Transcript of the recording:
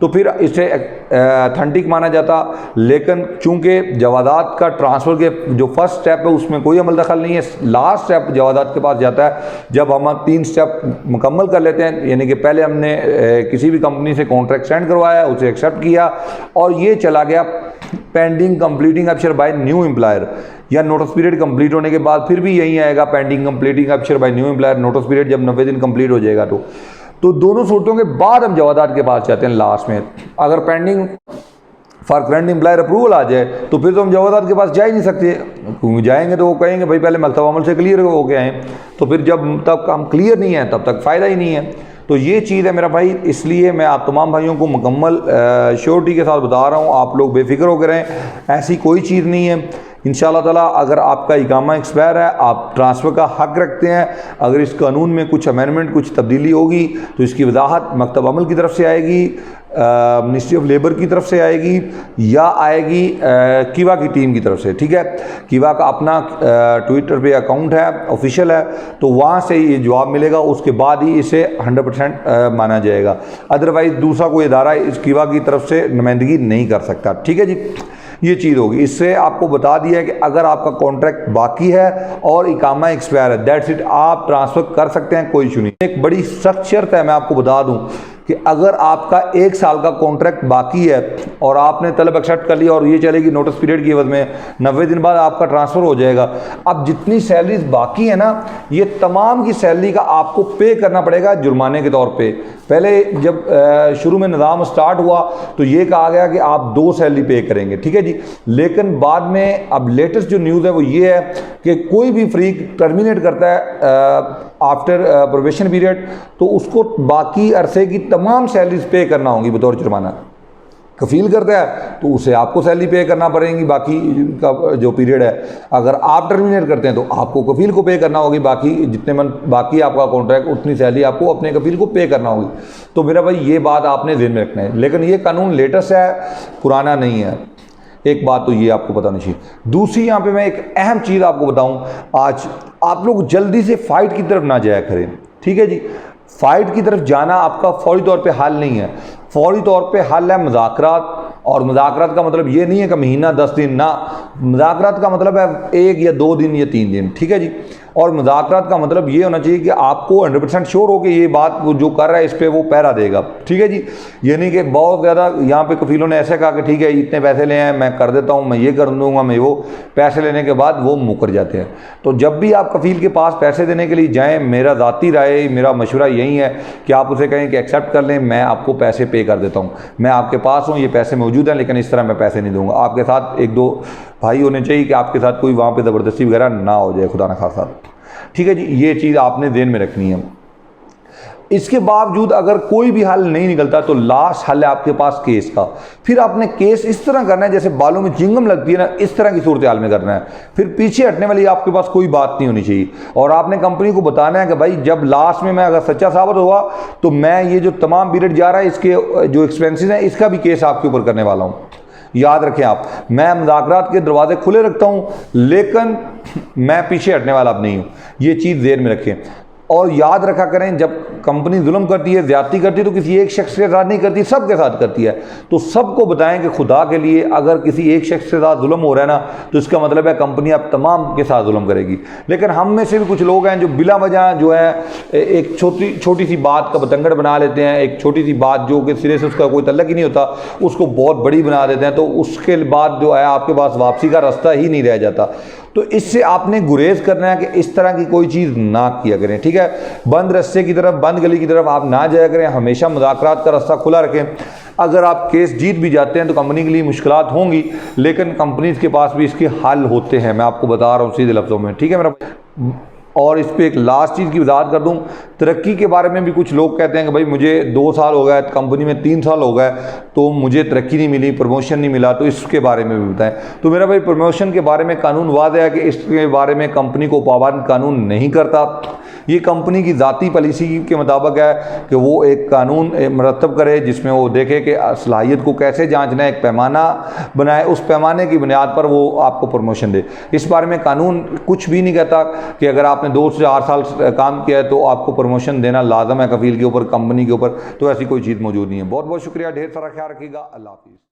تو پھر اسے اتھینٹک مانا جاتا، لیکن چونکہ جوازات کا ٹرانسفر کے جو فرسٹ اسٹیپ ہے اس میں کوئی عمل دخل نہیں ہے، لاسٹ اسٹیپ جوازات کے پاس جاتا ہے جب ہم 3 اسٹیپ مکمل کر لیتے ہیں، یعنی کہ پہلے ہم نے کسی بھی کمپنی سے کانٹریکٹ سینڈ کروایا، اسے ایکسیپٹ کیا اور یہ چلا گیا pending completing Absher by new employer, یا نوٹس پیریڈ کمپلیٹ ہونے کے بعد پھر بھی یہی آئے گا pending completing Absher by new employer, notice period جب 90 دن کمپلیٹ ہو جائے گا تو دونوں صورتوں کے بعد ہم جوازات کے پاس جاتے ہیں لاسٹ میں۔ اگر pending for current employer approval آ جائے تو پھر تو ہم جوازات کے پاس جا ہی نہیں سکتے، کیونکہ جائیں گے تو وہ کہیں گے بھائی پہلے مکتب عمل سے کلیئر ہو کے آئیں، تو پھر جب تک ہم کلیئر نہیں ہیں تب تک فائدہ ہی نہیں ہے۔ تو یہ چیز ہے میرا بھائی، اس لیے میں آپ تمام بھائیوں کو مکمل شیورٹی کے ساتھ بتا رہا ہوں، آپ لوگ بے فکر ہو کے رہیں، ایسی کوئی چیز نہیں ہے۔ انشاءاللہ تعالیٰ اگر آپ کا اقامہ ایکسپائر ہے، آپ ٹرانسفر کا حق رکھتے ہیں، اگر اس قانون میں کچھ امینڈمنٹ کچھ تبدیلی ہوگی تو اس کی وضاحت مکتب عمل کی طرف سے آئے گی، منسٹری آف لیبر کی طرف سے آئے گی، یا آئے گی کیوا کی ٹیم کی طرف سے، ٹھیک ہے۔ کیوا کا اپنا ٹویٹر پہ اکاؤنٹ ہے، آفیشیل ہے، تو وہاں سے یہ جواب ملے گا، اس کے بعد ہی اسے 100% مانا جائے گا، ادروائز دوسرا کوئی ادارہ اس کیوا کی طرف سے نمائندگی نہیں کر سکتا، ٹھیک ہے جی۔ یہ چیز ہوگی، اس سے آپ کو بتا دیا ہے کہ اگر آپ کا کانٹریکٹ باقی ہے اور اقامہ ایکسپائر ہے، دیٹس اٹ، آپ ٹرانسفر کر سکتے ہیں، کوئی ایشو نہیں۔ ایک بڑی سخت شرط ہے، میں آپ کو بتا دوں کہ اگر آپ کا 1 سال کا کانٹریکٹ باقی ہے اور آپ نے طلب ایکسیپٹ کر لیا اور یہ چلے گی نوٹس پیریڈ کی عوض میں 90 دن بعد آپ کا ٹرانسفر ہو جائے گا، اب جتنی سیلریز باقی ہیں نا، یہ تمام کی سیلری کا آپ کو پے کرنا پڑے گا جرمانے کے طور پہ۔ پہلے جب شروع میں نظام سٹارٹ ہوا تو یہ کہا گیا کہ آپ 2 سیلری پے کریں گے، ٹھیک ہے جی، لیکن بعد میں اب لیٹسٹ جو نیوز ہے وہ یہ ہے کہ کوئی بھی فریق ٹرمینیٹ کرتا ہے آفٹر پروبیشن پیریڈ تو اس کو باقی عرصے کی تمام سیلریز پے کرنا ہوں گی بطور جرمانہ۔ کفیل کرتا ہے تو اسے آپ کو سیلری پے کرنا پڑیں گی باقی کا جو پیریڈ ہے، اگر آپ ٹرمینیٹ کرتے ہیں تو آپ کو کفیل کو پے کرنا ہوگی، باقی جتنے باقی آپ کا کانٹریکٹ اتنی سیلری آپ کو اپنے کفیل کو پے کرنا ہوگی۔ تو میرا بھائی یہ بات آپ نے ذہن میں رکھنا ہے، لیکن یہ قانون لیٹسٹ ہے، پرانا نہیں ہے، ایک بات تو یہ آپ کو پتہ نہیں چاہیے۔ دوسری یہاں پہ میں ایک اہم چیز آپ کو بتاؤں، آج آپ لوگ جلدی سے فائٹ کی طرف نہ جایا کریں، ٹھیک ہے جی۔ فائٹ کی طرف جانا آپ کا فوری طور پہ حل نہیں ہے، فوری طور پہ حل ہے مذاکرات، اور مذاکرات کا مطلب یہ نہیں ہے کہ مہینہ 10 دن، نہ، مذاکرات کا مطلب ہے 1 یا 2 دن یا 3 دن، ٹھیک ہے جی۔ اور مذاکرات کا مطلب یہ ہونا چاہیے کہ آپ کو 100% شیور ہو کہ یہ بات وہ جو کر رہا ہے اس پہ وہ پیرا دے گا، ٹھیک ہے جی۔ یہ نہیں کہ بہت زیادہ یہاں پہ کفیلوں نے ایسے کہا کہ ٹھیک ہے اتنے پیسے لے ہیں، میں کر دیتا ہوں، میں یہ کر دوں گا، میں وہ، پیسے لینے کے بعد وہ مکر جاتے ہیں۔ تو جب بھی آپ کفیل کے پاس پیسے دینے کے لیے جائیں، میرا ذاتی رائے، میرا مشورہ یہی ہے کہ آپ اسے کہیں کہ ایکسیپٹ کر لیں، میں آپ کو پیسے پے کر دیتا ہوں، میں آپ کے پاس ہوں، یہ پیسے موجود ہیں، لیکن اس طرح میں پیسے نہیں دوں گا۔ آپ کے ساتھ 1-2 بھائی ہونے چاہیے کہ آپ کے ساتھ کوئی وہاں پہ زبردستی وغیرہ نہ ہو جائے، خدا نہ خواستہ، ٹھیک ہے جی۔ یہ چیز آپ نے ذہن میں رکھنی ہے۔ اس کے باوجود اگر کوئی بھی حل نہیں نکلتا تو لاسٹ حل ہے آپ کے پاس کیس کا۔ پھر آپ نے کیس اس طرح کرنا ہے جیسے بالوں میں چنگم لگتی ہے نا، اس طرح کی صورتحال میں کرنا ہے، پھر پیچھے ہٹنے والی آپ کے پاس کوئی بات نہیں ہونی چاہیے، اور آپ نے کمپنی کو بتانا ہے کہ بھائی جب لاسٹ میں اگر سچا ثابت ہوا تو میں یہ جو تمام پیریڈ جا رہا ہے اس کے جو ایکسپینسز ہیں اس کا بھی کیس آپ کے اوپر کرنے والا ہوں۔ یاد رکھیں آپ، میں مذاکرات کے دروازے کھلے رکھتا ہوں لیکن میں پیچھے ہٹنے والا اب نہیں ہوں، یہ چیز ذہن میں رکھیں۔ اور یاد رکھا کریں جب کمپنی ظلم کرتی ہے، زیادتی کرتی ہے تو کسی ایک شخص کے ساتھ نہیں کرتی، سب کے ساتھ کرتی ہے۔ تو سب کو بتائیں کہ خدا کے لیے اگر کسی ایک شخص کے ساتھ ظلم ہو رہا ہے نا تو اس کا مطلب ہے کمپنی اب تمام کے ساتھ ظلم کرے گی۔ لیکن ہم میں سے بھی کچھ لوگ ہیں جو بلا وجہ جو ہے ایک چھوٹی سی بات کا بتنگڑ بنا لیتے ہیں، ایک چھوٹی سی بات جو کہ سرے سے اس کا کوئی تعلق ہی نہیں ہوتا اس کو بہت بڑی بنا دیتے ہیں، تو اس کے بعد جو ہے آپ کے پاس واپسی کا راستہ ہی نہیں رہ جاتا۔ تو اس سے آپ نے گریز کرنا ہے کہ اس طرح کی کوئی چیز نہ کیا کریں، ٹھیک ہے۔ بند رستے کی طرف، بند گلی کی طرف آپ نہ جایا کریں، ہمیشہ مذاکرات کا راستہ کھلا رکھیں۔ اگر آپ کیس جیت بھی جاتے ہیں تو کمپنی کے لیے مشکلات ہوں گی، لیکن کمپنیز کے پاس بھی اس کے حل ہوتے ہیں، میں آپ کو بتا رہا ہوں سیدھے لفظوں میں، ٹھیک ہے میرا۔ اور اس پہ ایک لاسٹ چیز کی وضاحت کر دوں، ترقی کے بارے میں بھی کچھ لوگ کہتے ہیں کہ بھائی مجھے 2 سال ہو گئے کمپنی میں، 3 سال ہو گئے تو مجھے ترقی نہیں ملی، پروموشن نہیں ملا، تو اس کے بارے میں بھی بتائیں۔ تو میرا بھائی پروموشن کے بارے میں قانون واضح ہے کہ اس کے بارے میں کمپنی کو پابند قانون نہیں کرتا، یہ کمپنی کی ذاتی پالیسی کے مطابق ہے کہ وہ ایک قانون مرتب کرے جس میں وہ دیکھے کہ صلاحیت کو کیسے جانچنا ہے، ایک پیمانہ بنائے، اس پیمانے کی بنیاد پر وہ آپ کو پروموشن دے۔ اس بارے میں قانون کچھ بھی نہیں کہتا کہ اگر آپ نے 2 سے 4 سال کام کیا ہے تو آپ کو پروموشن دینا لازم ہے کفیل کے اوپر، کمپنی کے اوپر، تو ایسی کوئی چیز موجود نہیں ہے۔ بہت بہت شکریہ، ڈھیر سارا خیال رکھیے گا، اللہ حافظ۔